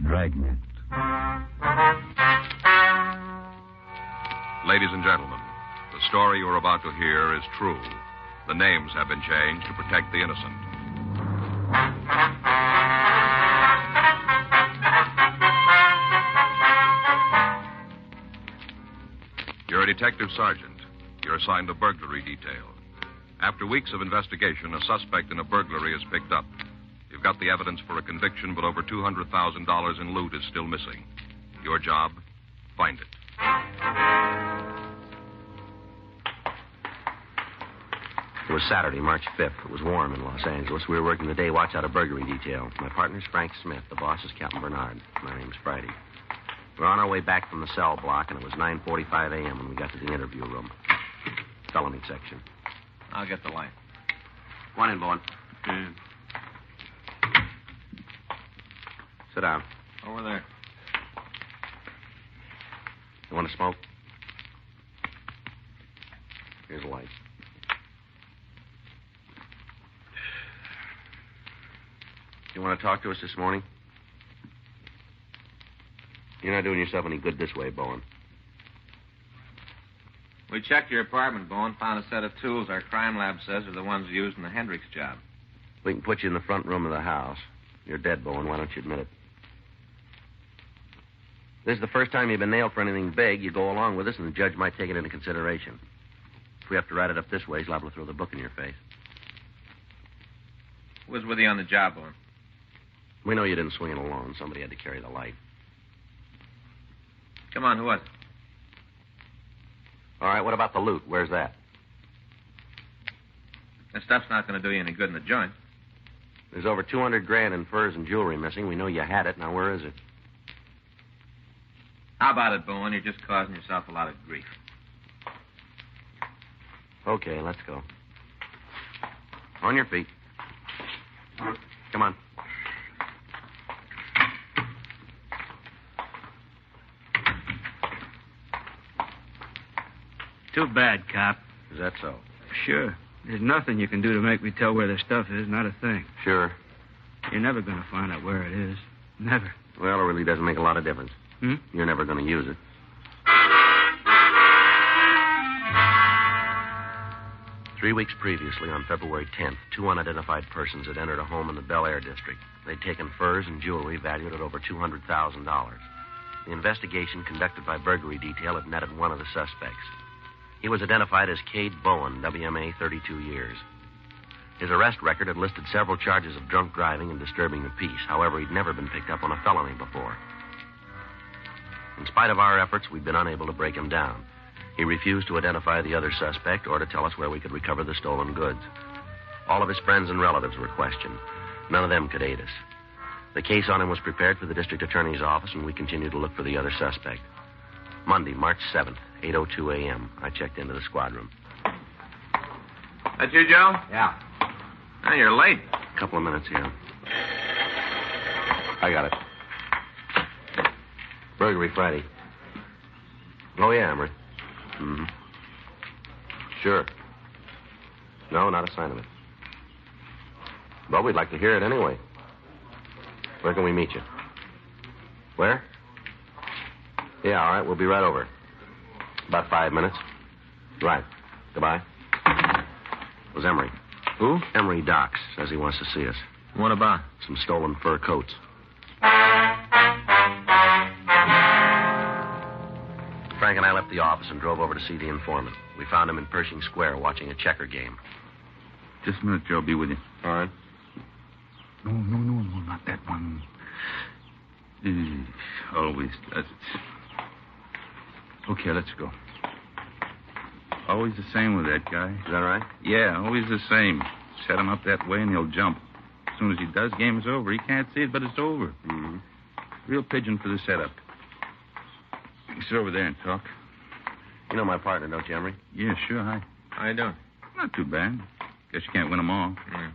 Dragnet. Ladies and gentlemen, the story you are about to hear is true. The names have been changed to protect the innocent. You're a detective sergeant. You're assigned a burglary detail. After weeks of investigation, a suspect in a burglary is picked up. You've got the evidence for a conviction, but over $200,000 in loot is still missing. Your job, find it. It was Saturday, March 5th. It was warm in Los Angeles. We were working the day watch out of burglary detail. My partner's Frank Smith. The boss is Captain Bernard. My name's Friday. We were on our way back from the cell block, and it was 9:45 a.m. when we got to the interview room. Felony section. I'll get the light. One in, Bowen. Sit down. Over there. You want to smoke? Here's a light. You want to talk to us this morning? You're not doing yourself any good this way, Bowen. We checked your apartment, Bowen, found a set of tools our crime lab says are the ones used in the Hendricks job. We can put you in the front room of the house. You're dead, Bowen. Why don't you admit it? This is the first time you've been nailed for anything big. You go along with us, and the judge might take it into consideration. If we have to write it up this way, he's liable to throw the book in your face. Who was with you on the job, Bowen? We know you didn't swing it alone. Somebody had to carry the light. Come on, who was it? All right, what about the loot? Where's that? That stuff's not going to do you any good in the joint. There's over $200,000 in furs and jewelry missing. We know you had it. Now, where is it? How about it, Bowen? You're just causing yourself a lot of grief. Okay, let's go. On your feet. Come on. Too bad, cop. Is that so? Sure. There's nothing you can do to make me tell where the stuff is, not a thing. Sure. You're never going to find out where it is. Never. Well, it really doesn't make a lot of difference. You're never going to use it. 3 weeks previously, on February 10th, 2 unidentified persons had entered a home in the Bel Air district. They'd taken furs and jewelry valued at over $200,000. The investigation conducted by burglary detail had netted one of the suspects. He was identified as Cade Bowen, WMA, 32 years. His arrest record had listed several charges of drunk driving and disturbing the peace. However, he'd never been picked up on a felony before. In spite of our efforts, we'd been unable to break him down. He refused to identify the other suspect or to tell us where we could recover the stolen goods. All of his friends and relatives were questioned. None of them could aid us. The case on him was prepared for the district attorney's office, and we continued to look for the other suspect. Monday, March 7th, 8:02 a.m., I checked into the squad room. That you, Joe? Yeah. Oh, you're late. A couple of minutes here. I got it. Burglary Friday. Oh, yeah, Emery. Mm-hmm. Sure. No, not a sign of it. Well, we'd like to hear it anyway. Where can we meet you? Where? Yeah, all right. We'll be right over. About 5 minutes. Right. Goodbye. It was Emery. Who? Emery Docks says he wants to see us. What about? Some stolen fur coats. Frank and I left the office and drove over to see the informant. We found him in Pershing Square watching a checker game. Just a minute, Joe. Be with you. All right. No, not that one. Always does it. Okay, let's go. Always the same with that guy. Is that right? Yeah, always the same. Set him up that way and he'll jump. As soon as he does, game is over. He can't see it, but it's over. Mm-hmm. Real pigeon for the setup. You can sit over there and talk. You know my partner, don't you, Emery? Yeah, sure. Hi. How you doing? Not too bad. Guess you can't win them all. Yeah.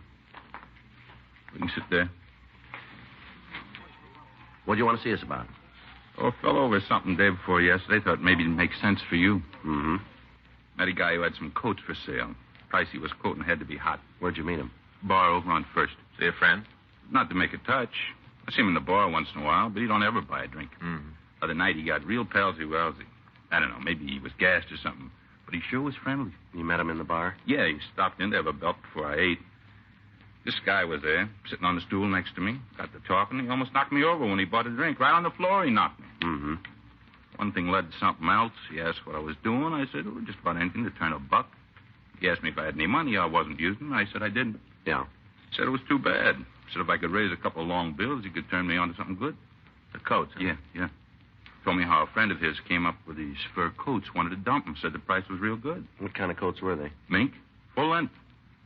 We can sit there. What do you want to see us about? Oh, fell over something day before yesterday. Thought maybe it'd make sense for you. Mm-hmm. Met a guy who had some coats for sale. Price he was quoting had to be hot. Where'd you meet him? Bar over on First. See a friend? Not to make a touch. I see him in the bar once in a while, but he don't ever buy a drink. Mm-hmm. Other night, he got real palsy-walsy. I don't know, maybe he was gassed or something. But he sure was friendly. You met him in the bar? Yeah, he stopped in to have a belt before I ate. This guy was there, sitting on the stool next to me. Got to talking. He almost knocked me over when he bought a drink. Right on the floor, he knocked me. Mm-hmm. One thing led to something else. He asked what I was doing. I said, oh, just about anything to turn a buck. He asked me if I had any money I wasn't using. I said I didn't. Yeah. Said it was too bad. Said if I could raise a couple of long bills, he could turn me on to something good. The coats, huh? Yeah. Told me how a friend of his came up with these fur coats, wanted to dump them, said the price was real good. What kind of coats were they? Mink, full length.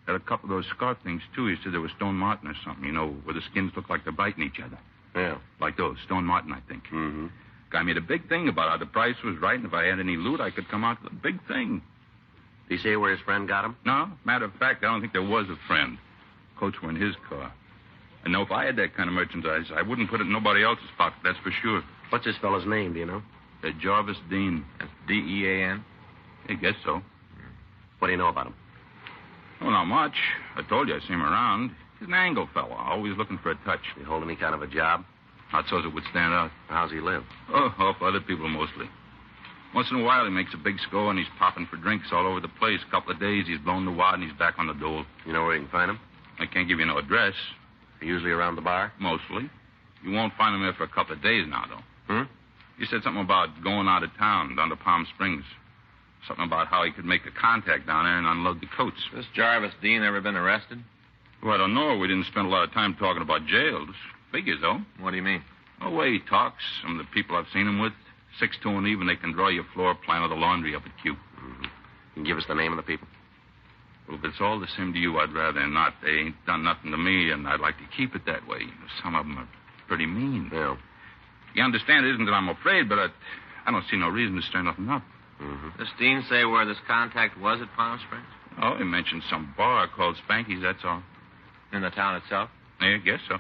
Had a couple of those scarf things, too. He said they were Stone Martin or something, you know, where the skins look like they're biting each other. Yeah. Like those, Stone Martin, I think. Mm-hmm. Guy made a big thing about how the price was right, and if I had any loot, I could come out with a big thing. Did he say where his friend got him? No, matter of fact, I don't think there was a friend. Coats were in his car. I know if I had that kind of merchandise, I wouldn't put it in nobody else's pocket, that's for sure. What's this fellow's name, do you know? Jarvis Dean. That's D-E-A-N? I guess so. What do you know about him? Oh, not much. I told you I see him around. He's an angle fella, always looking for a touch. Did he hold any kind of a job? Not so as it would stand out. How's he live? Oh, off other people mostly. Once in a while, he makes a big score and he's popping for drinks all over the place. A couple of days, he's blown the wad and he's back on the dole. You know where you can find him? I can't give you no address. Usually around the bar? Mostly. You won't find him there for a couple of days now, though. Hmm? You said something about going out of town, down to Palm Springs. Something about how he could make a contact down there and unload the coats. This Jarvis Dean ever been arrested? Well, I don't know. We didn't spend a lot of time talking about jails. Figures, though. What do you mean? The way he talks, some of the people I've seen him with, 6'2" and even, they can draw your floor plan of the laundry up at Q. Mm-hmm. You can give us the name of the people? Well, if it's all the same to you, I'd rather not. They ain't done nothing to me, and I'd like to keep it that way. Some of them are pretty mean. Yeah. You understand, it isn't that I'm afraid, but I don't see no reason to stir nothing up. Mm-hmm. Does Dean say where this contact was at Palm Springs? Oh, he mentioned some bar called Spanky's, that's all. In the town itself? Yeah, I guess so.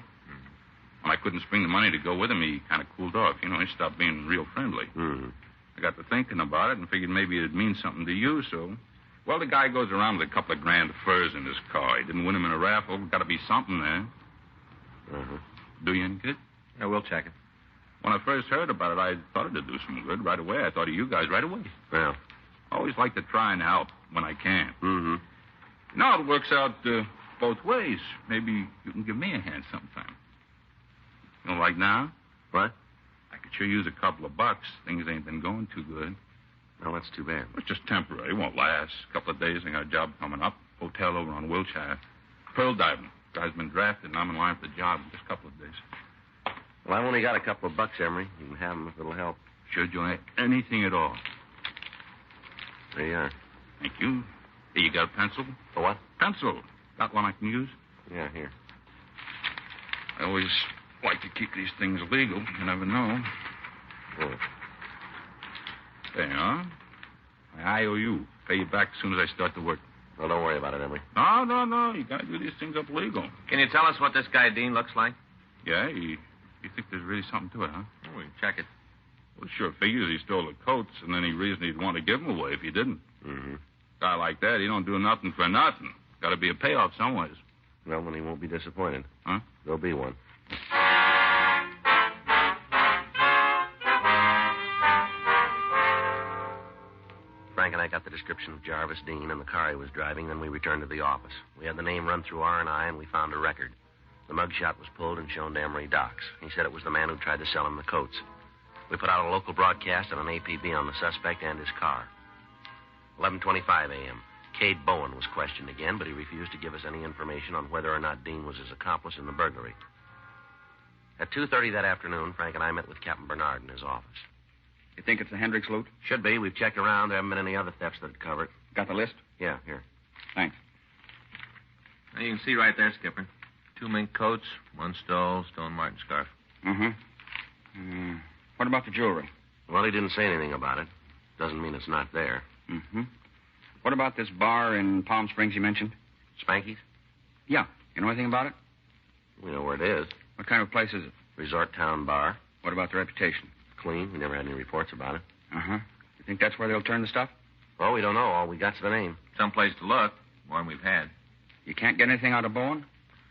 When I couldn't spring the money to go with him, he kind of cooled off. You know, he stopped being real friendly. Mm-hmm. I got to thinking about it and figured maybe it'd mean something to you, so... Well, the guy goes around with a couple of grand furs in his car. He didn't win him in a raffle. Got to be something there. Uh-huh. Do you any good? Yeah, we'll check it. When I first heard about it, I thought it'd do some good right away. I thought of you guys right away. Well. Always like to try and help when I can. Mm-hmm. Now it works out both ways. Maybe you can give me a hand sometime. You know, like now? What? I could sure use a couple of bucks. Things ain't been going too good. Well, that's too bad. It's just temporary. It won't last. A couple of days, I got a job coming up. Hotel over on Wilshire. Pearl diving. Guy's been drafted, and I'm in line for the job in just a couple of days. Well, I've only got a couple of bucks, Emery. You can have them if it'll help. Sure, Joe. Anything at all. There you are. Thank you. Hey, you got a pencil? For what? Pencil. Got one I can use? Yeah, here. I always like to keep these things legal. You never know. Oh. There you are. My IOU. Pay you back as soon as I start to work. Well, don't worry about it, Emery. No. You got to do these things up legal. Can you tell us what this guy Dean looks like? Yeah, you think there's really something to it, huh? Oh, we can check it. Well, sure figures he stole the coats, and any reason he'd want to give them away if he didn't. Mm-hmm. Guy like that, he don't do nothing for nothing. Got to be a payoff somewheres. Well, then he won't be disappointed. Huh? There'll be one. Frank and I got the description of Jarvis Dean and the car he was driving, then we returned to the office. We had the name run through R&I, and we found a record. The mugshot was pulled and shown to Emery Docks. He said it was the man who tried to sell him the coats. We put out a local broadcast and an APB on the suspect and his car. 11:25 a.m. Cade Bowen was questioned again, but he refused to give us any information on whether or not Dean was his accomplice in the burglary. At 2:30 that afternoon, Frank and I met with Captain Bernard in his office. You think it's the Hendricks loot? Should be. We've checked around. There haven't been any other thefts that'd cover it. Got the list? Yeah, here. Thanks. Now, you can see right there, Skipper. 2 mink coats, 1 Stone Martin scarf. Mm-hmm. What about the jewelry? Well, he didn't say anything about it. Doesn't mean it's not there. Mm-hmm. What about this bar in Palm Springs you mentioned? Spanky's? Yeah. You know anything about it? We know where it is. What kind of place is it? Resort town bar. What about the reputation? Clean. We never had any reports about it. Uh-huh. You think that's where they'll turn the stuff? Well, we don't know. All we got's the name. Someplace to look. One we've had. You can't get anything out of Bowen?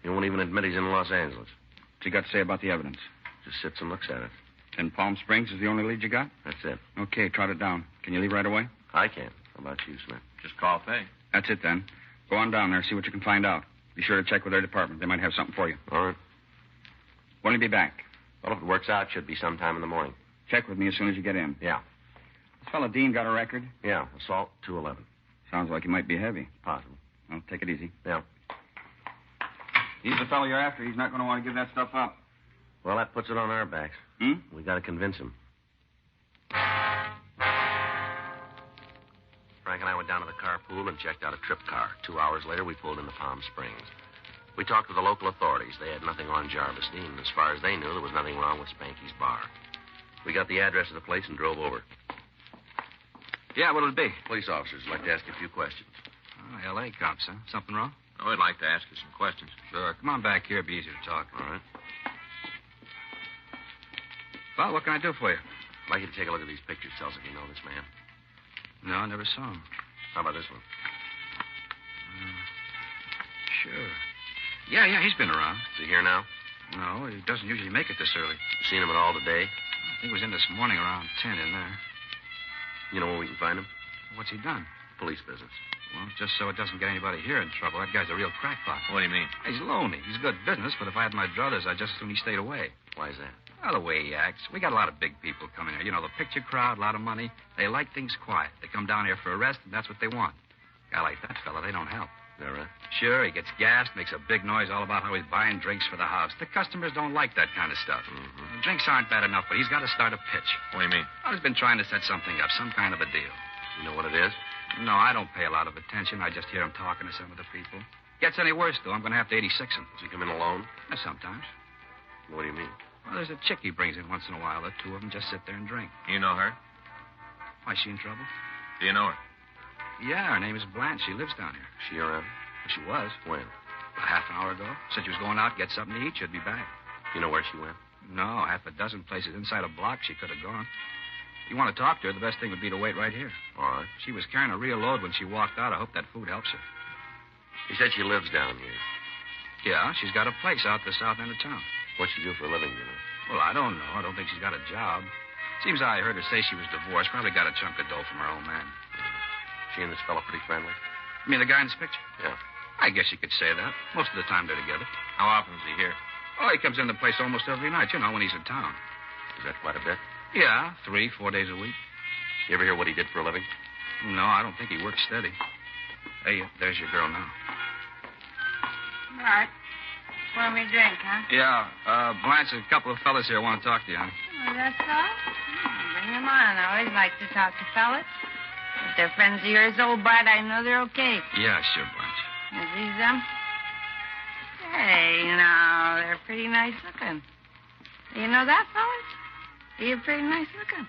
He won't even admit he's in Los Angeles. What's he got to say about the evidence? Just sits and looks at it. And Palm Springs is the only lead you got? That's it. Okay, trot it down. Can you leave right away? I can. How about you, Smith? Just call Fay. That's it, then. Go on down there, see what you can find out. Be sure to check with their department. They might have something for you. All right. When will you be back? Well, if it works out, should be sometime in the morning. Check with me as soon as you get in. Yeah. This fellow Dean got a record? Yeah, assault 211. Sounds like he might be heavy. Possible. Well, take it easy. Yeah. He's the fellow you're after. He's not going to want to give that stuff up. Well, that puts it on our backs. We got to convince him. Frank and I went down to the carpool and checked out a trip car. 2 hours later, we pulled into Palm Springs. We talked to the local authorities. They had nothing on Jarvis Dean. As far as they knew, there was nothing wrong with Spanky's bar. We got the address of the place and drove over. Yeah, what'll it be? Police officers would like to ask you a few questions. Oh, L.A. cops, huh? Something wrong? Oh, I'd like to ask you some questions. Sure. Come on back here. It'll be easier to talk. All right. Well, what can I do for you? I'd like you to take a look at these pictures. Tell us if you know this man. No, I never saw him. How about this one? Sure. Yeah, he's been around. Is he here now? No, he doesn't usually make it this early. You seen him at all today? I think he was in this morning around 10 in there. You know where we can find him? What's he done? Police business. Well, just so it doesn't get anybody here in trouble. That guy's a real crackpot. What do you mean? He's lonely. He's good business, but if I had my druthers, I'd just as soon he stayed away. Why is that? Well, the way he acts. We got a lot of big people coming here. You know, the picture crowd, a lot of money. They like things quiet. They come down here for a rest, and that's what they want. A guy like that fella, they don't help. Is that right? Sure, he gets gassed, makes a big noise all about how he's buying drinks for the house. The customers don't like that kind of stuff. Mm-hmm. The drinks aren't bad enough, but he's got to start a pitch. What do you mean? I've been trying to set something up, some kind of a deal. You know what it is? No, I don't pay a lot of attention. I just hear him talking to some of the people. Gets any worse, though, I'm going to have to 86 him. Does he come in alone? Sometimes. What do you mean? Well, there's a chick he brings in once in a while. The two of them just sit there and drink. You know her? Why, is she in trouble? Do you know her? Yeah, her name is Blanche. She lives down here. She around? She was. When? About half an hour ago. Said she was going out, get something to eat. She'd be back. You know where she went? No, half a dozen places inside a block she could have gone. If you want to talk to her, the best thing would be to wait right here. All right. She was carrying a real load when she walked out. I hope that food helps her. He said she lives down here. Yeah, she's got a place out the south end of town. What's she do for a living, you know? Well, I don't know. I don't think she's got a job. Seems I heard her say she was divorced. Probably got a chunk of dough from her old man. She and this fellow pretty friendly? You mean the guy in this picture? Yeah. I guess you could say that. Most of the time they're together. How often is he here? Oh, he comes in the place almost every night, you know, when he's in town. Is that quite a bit? Yeah, 3-4 days a week. You ever hear what he did for a living? No, I don't think he works steady. Hey, there's your girl now. Bart, pour me a drink, huh? Yeah, Blanche, a couple of fellas here want to talk to you, honey. Oh, that's all? Bring them on. I always like to talk to fellas. If they're friends of yours, old Bart, I know they're okay. Yeah, sure, Blanche. Is these them? Hey, now, they're pretty nice looking. You know that, fellas? You're pretty nice looking.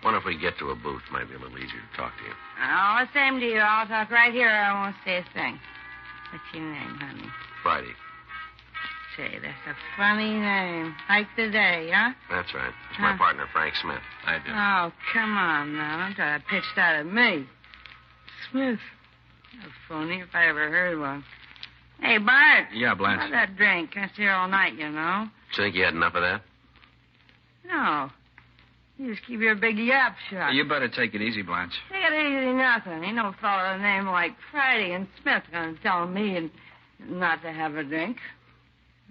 Wonder if we get to a booth, might be a little easier to talk to you. Oh, the same to you. I'll talk right here. I won't say a thing. What's your name, honey? Friday. Say, that's a funny name. Like the day, huh? That's right. It's my partner, Frank Smith. I do. Oh, come on now. Don't try to pitch that at me. Smith. A phony if I ever heard one. Hey, Bart. Yeah, Blanche. How's that drink? Can't stay here all night, you know. You think you had enough of that? No. You just keep your big yap shut. You better take it easy, Blanche. Take it easy, nothing. Ain't no fellow with a name like Friday and Smith gonna tell me not to have a drink.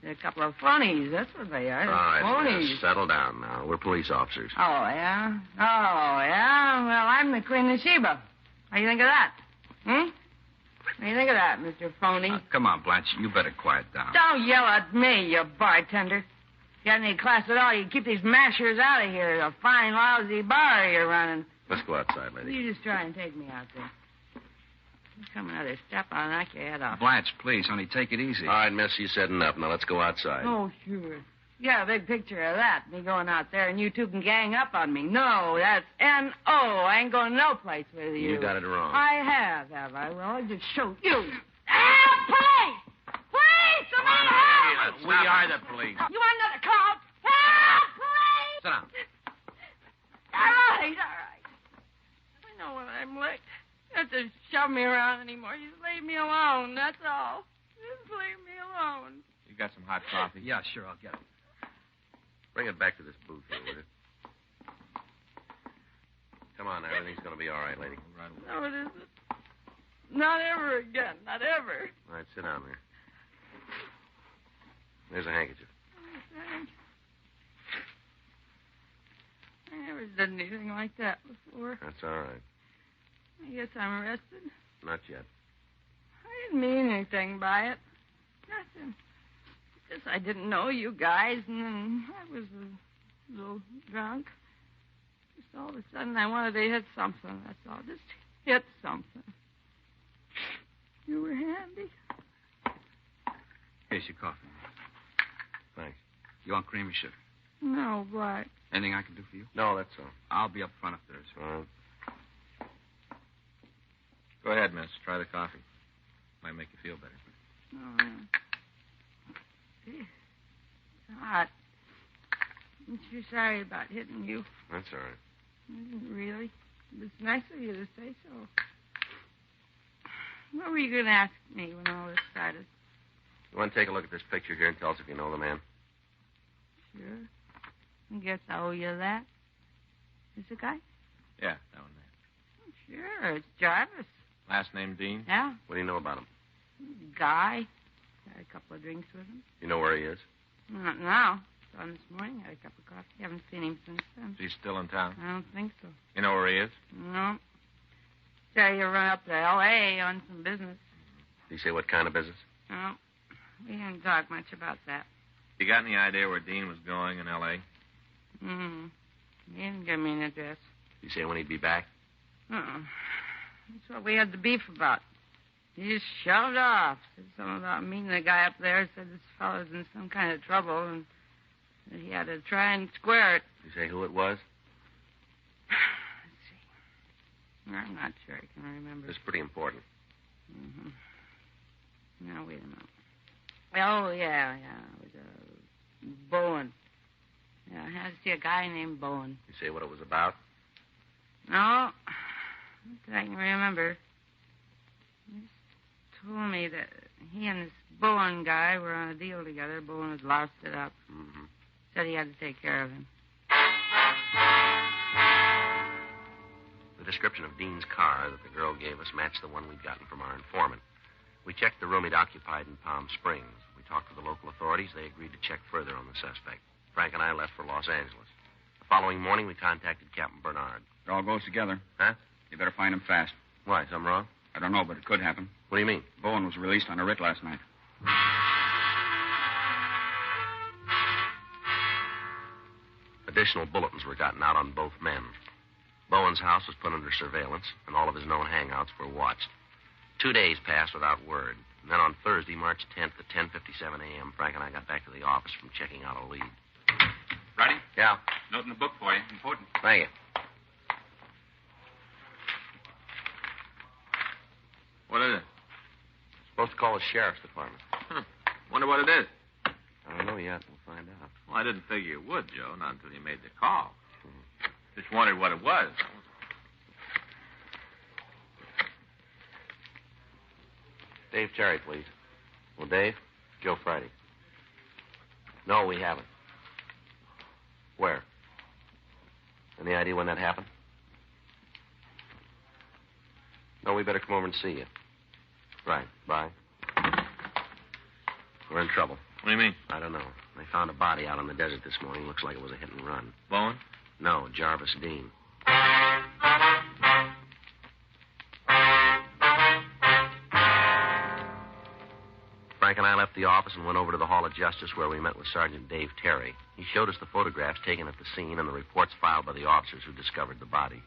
They're a couple of phonies. That's what they are. All right, Phonies. Miss, settle down now. We're police officers. Oh, yeah? Oh, yeah? Well, I'm the Queen of Sheba. What do you think of that? Hmm? What do you think of that, Mr. Phony? Come on, Blanche. You better quiet down. Don't yell at me, you bartender. If you got any class at all, you keep these mashers out of here. A fine, lousy bar you're running. Let's go outside, lady. You just try and take me out there. You come another step, I'll knock your head off. Blanche, please, honey, take it easy. All right, miss, you said enough. Now let's go outside. Oh, sure. You got a big picture of that, me going out there, and you two can gang up on me. No, that's N-O. I ain't going no place with you. You got it wrong. I have I? Well, I'll just show you. Police! Police! Somebody help! We are the police. You want another call? Help! Police! Sit down. All right. I know when I'm late. You don't have to shove me around anymore. Just leave me alone, that's all. Just leave me alone. You You got some hot coffee? Yeah, sure, I'll get it. Bring it back to this booth here, will you? Come on now. Everything's going to be all right, lady. No, it isn't. Not ever again. Not ever. All right, sit down there. There's a handkerchief. Oh, thanks. I never did anything like that before. That's all right. I guess I'm arrested. Not yet. I didn't mean anything by it. Nothing. Just I didn't know you guys, and then I was a little drunk. Just all of a sudden I wanted to hit something. That's all. Just hit something. You were handy. Here's your coffee. Thanks. You want cream or sugar? No, but Anything I can do for you? No, that's all. I'll be up front up there. Sir. All right. Go ahead, miss. Try the coffee. Might make you feel better. oh, it's hot. I'm too sorry about hitting you. That's all right. Really? It's nice of you to say so. What were you going to ask me when all this started? You want to take a look at this picture here and tell us if you know the man? Sure. I guess I owe you that. Is the guy? Yeah, that one there. Sure, it's Jarvis. Last name Dean? Yeah, What do you know about him? guy. Had a couple of drinks with him. You know where he is? Not now. Saw him this morning. Had a cup of coffee. Haven't seen him since then. Is he still in town? I don't think so. You know where he is? No. Said he run up to L.A. on some business. Did he say what kind of business? No, we didn't talk much about that. You got any idea where Dean was going in L.A.? He didn't give me an address. Did he say when he'd be back? That's what we had the beef about. He just shoved off. Said something about meeting the guy up there. Said this fellow's in some kind of trouble and that he had to try and square it. Did he say who it was? Let's see. I'm not sure I can remember. It's pretty important. Now, wait a minute. Oh, yeah. It was Bowen. Yeah, I had to see a guy named Bowen. Did he say what it was about? No, not that I can remember. He just told me that he and this Bowen guy were on a deal together. Bowen had lost it up. Said he had to take care of him. The description of Dean's car that the girl gave us matched the one we'd gotten from our informant. We checked the room he'd occupied in Palm Springs. We talked to the local authorities. They agreed to check further on the suspect. Frank and I left for Los Angeles. The following morning, we contacted Captain Bernard. It all goes together. Huh? You better find him fast. Why, something wrong? I don't know, but it could happen. What do you mean? Bowen was released on a writ last night. Additional bulletins were gotten out on both men. Bowen's house was put under surveillance, and all of his known hangouts were watched. 2 days passed without word. And then on Thursday, March 10th at 10:57 a.m., Frank and I got back to the office from checking out a lead. Ready? Yeah. Note in the book for you. Important. Thank you. What is it? Supposed to call the sheriff's department. Wonder what it is. I don't know yet. We'll find out. Well, I didn't figure you would, Joe, not until you made the call. Just wondered what it was. Dave Terry, please. Well, Dave? Joe Friday. No, we haven't. Where? Any idea when that happened? No, we better come over and see you. Right. Bye. We're in trouble. What do you mean? I don't know. They found a body out on the desert this morning. Looks like it was a hit and run. Bowen? No, Jarvis Dean. Frank and I left the office and went over to the Hall of Justice where we met with Sergeant Dave Terry. He showed us the photographs taken at the scene and the reports filed by the officers who discovered the body.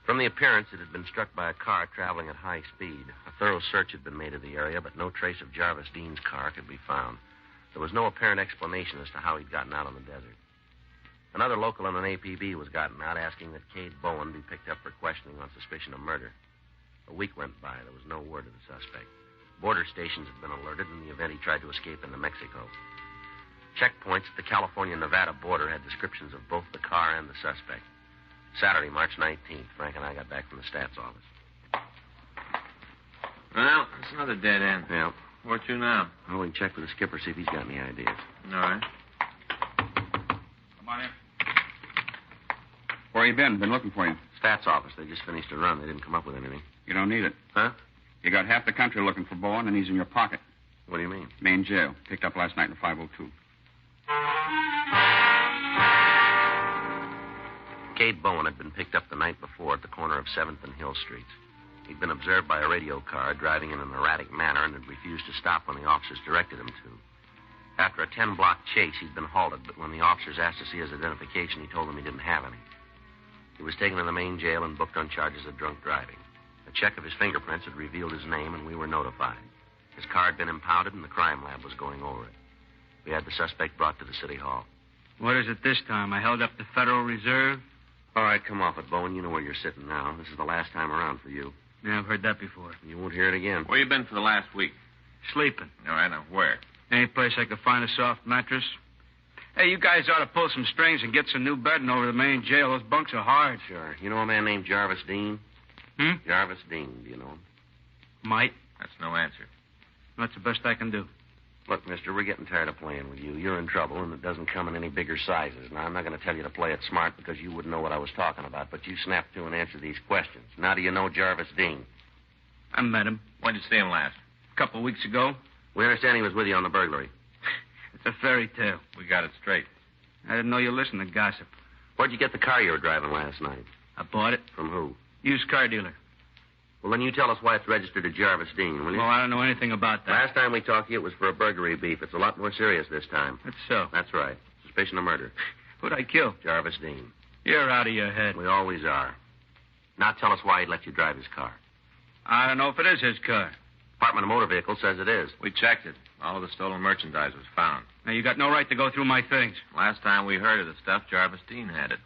From the appearance, it had been struck by a car traveling at high speed. A thorough search had been made of the area, but no trace of Jarvis Dean's car could be found. There was no apparent explanation as to how he'd gotten out on the desert. Another local and an APB was gotten out asking that Cade Bowen be picked up for questioning on suspicion of murder. A week went by. There was no word of the suspect. Border stations had been alerted in the event he tried to escape into Mexico. Checkpoints at the California-Nevada border had descriptions of both the car and the suspect. Saturday, March 19th, Frank and I got back from the stats office. Well, it's another dead end. Yeah. Where to now? Well, we can check with the skipper, see if he's got any ideas. All right. Come on in. Where you been? Been looking for you. Stats office. They just finished a run. They didn't come up with anything. You don't need it. Huh? You got half the country looking for Bowen, and he's in your pocket. What do you mean? Main jail. Picked up last night in 502. Cade Bowen had been picked up the night before at the corner of 7th and Hill Streets. He'd been observed by a radio car driving in an erratic manner and had refused to stop when the officers directed him to. After a 10-block chase, he'd been halted, but when the officers asked to see his identification, he told them he didn't have any. He was taken to the main jail and booked on charges of drunk driving. A check of his fingerprints had revealed his name, and we were notified. His car had been impounded, and the crime lab was going over it. We had the suspect brought to the city hall. What is it this time? I held up the Federal Reserve? All right, come off it, Bowen. You know where you're sitting now. This is the last time around for you. Yeah, I've heard that before. You won't hear it again. Where you been for the last week? Sleeping. All right, now where? Any place I could find a soft mattress? Hey, you guys ought to pull some strings and get some new bedding over the main jail. Those bunks are hard. Sure. You know a man named Jarvis Dean? Hmm? Jarvis Dean. Do you know him? Might. That's no answer. That's the best I can do. Look, mister, we're getting tired of playing with you. You're in trouble, and it doesn't come in any bigger sizes. Now, I'm not going to tell you to play it smart because you wouldn't know what I was talking about, but you snapped to and answered these questions. Now, do you know Jarvis Dean? I met him When did you see him last? a couple of weeks ago. We understand he was with you on the burglary. It's a fairy tale. We got it straight. I didn't know you listened to gossip. Where'd you get the car you were driving last night? I bought it. From who? Used car dealer. Well, then you tell us why it's registered to Jarvis Dean, will you? Well, I don't know anything about that. Last time we talked to you, it was for a burglary beef. It's a lot more serious this time. That's so. That's right. Suspicion of murder. Who'd I kill? Jarvis Dean. You're out of your head. We always are. Now tell us why he'd let you drive his car. I don't know if it is his car. Department of Motor Vehicles says it is. We checked it. All of the stolen merchandise was found. Now, you got no right to go through my things. Last time we heard of the stuff, Jarvis Dean had it.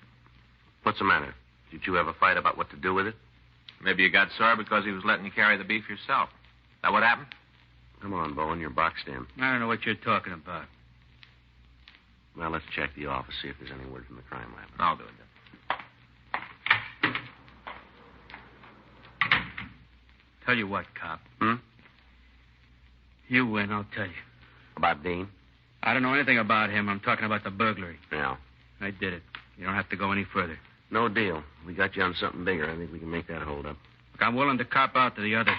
What's the matter? Did you have a fight about what to do with it? Maybe you got sore because he was letting you carry the beef yourself. That what happened? Come on, Bowen. You're boxed in. I don't know what you're talking about. Well, let's check the office, see if there's any word from the crime lab. I'll do it then. Tell you what, cop. Hmm? You win, I'll tell you. About Dean? I don't know anything about him. I'm talking about the burglary. Yeah. I did it. You don't have to go any further. No deal. We got you on something bigger. I think we can make that hold up. Look, I'm willing to cop out to the other.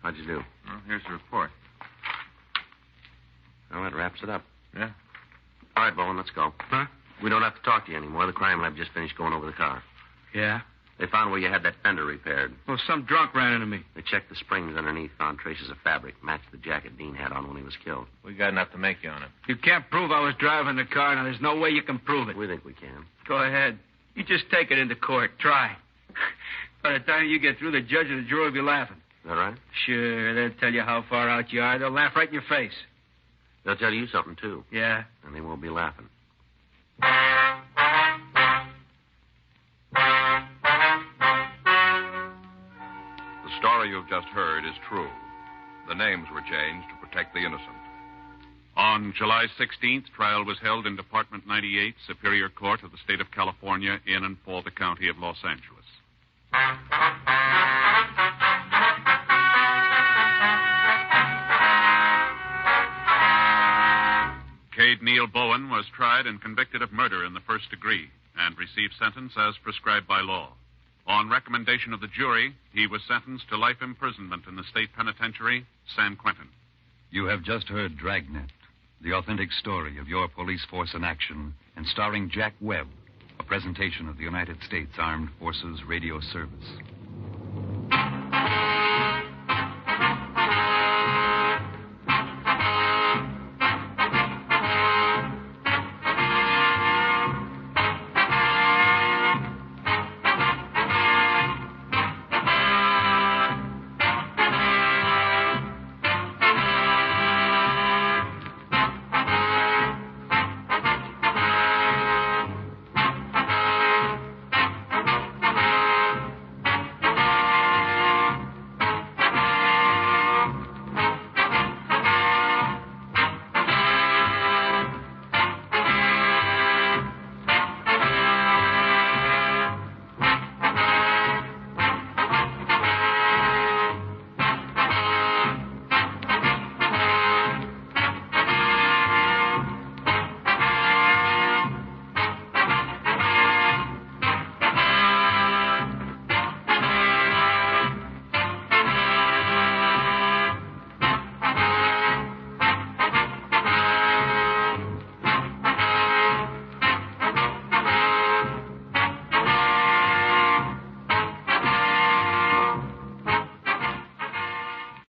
How'd you do? Well, here's the report. Well, that wraps it up. Yeah? All right, Bowen, let's go. Huh? We don't have to talk to you anymore. The crime lab just finished going over the car. Yeah? They found where you had that fender repaired. Well, some drunk ran into me. They checked the springs underneath, found traces of fabric, matched the jacket Dean had on when he was killed. We got enough to make you on it. You can't prove I was driving the car. Now, there's no way you can prove it. We think we can. Go ahead. You just take it into court. Try. By the time you get through, the judge and the jury will be laughing. Is that right? Sure, they'll tell you how far out you are. They'll laugh right in your face. They'll tell you something, too. Yeah? And they won't be laughing. The story you've just heard is true. The names were changed to protect the innocent. On July 16th, trial was held in Department 98, Superior Court of the State of California, in and for the County of Los Angeles. Cade Neil Bowen was tried and convicted of murder in the first degree and received sentence as prescribed by law. On recommendation of the jury, he was sentenced to life imprisonment in the state penitentiary, San Quentin. You have just heard Dragnet, the authentic story of your police force in action, and starring Jack Webb, a presentation of the United States Armed Forces Radio Service.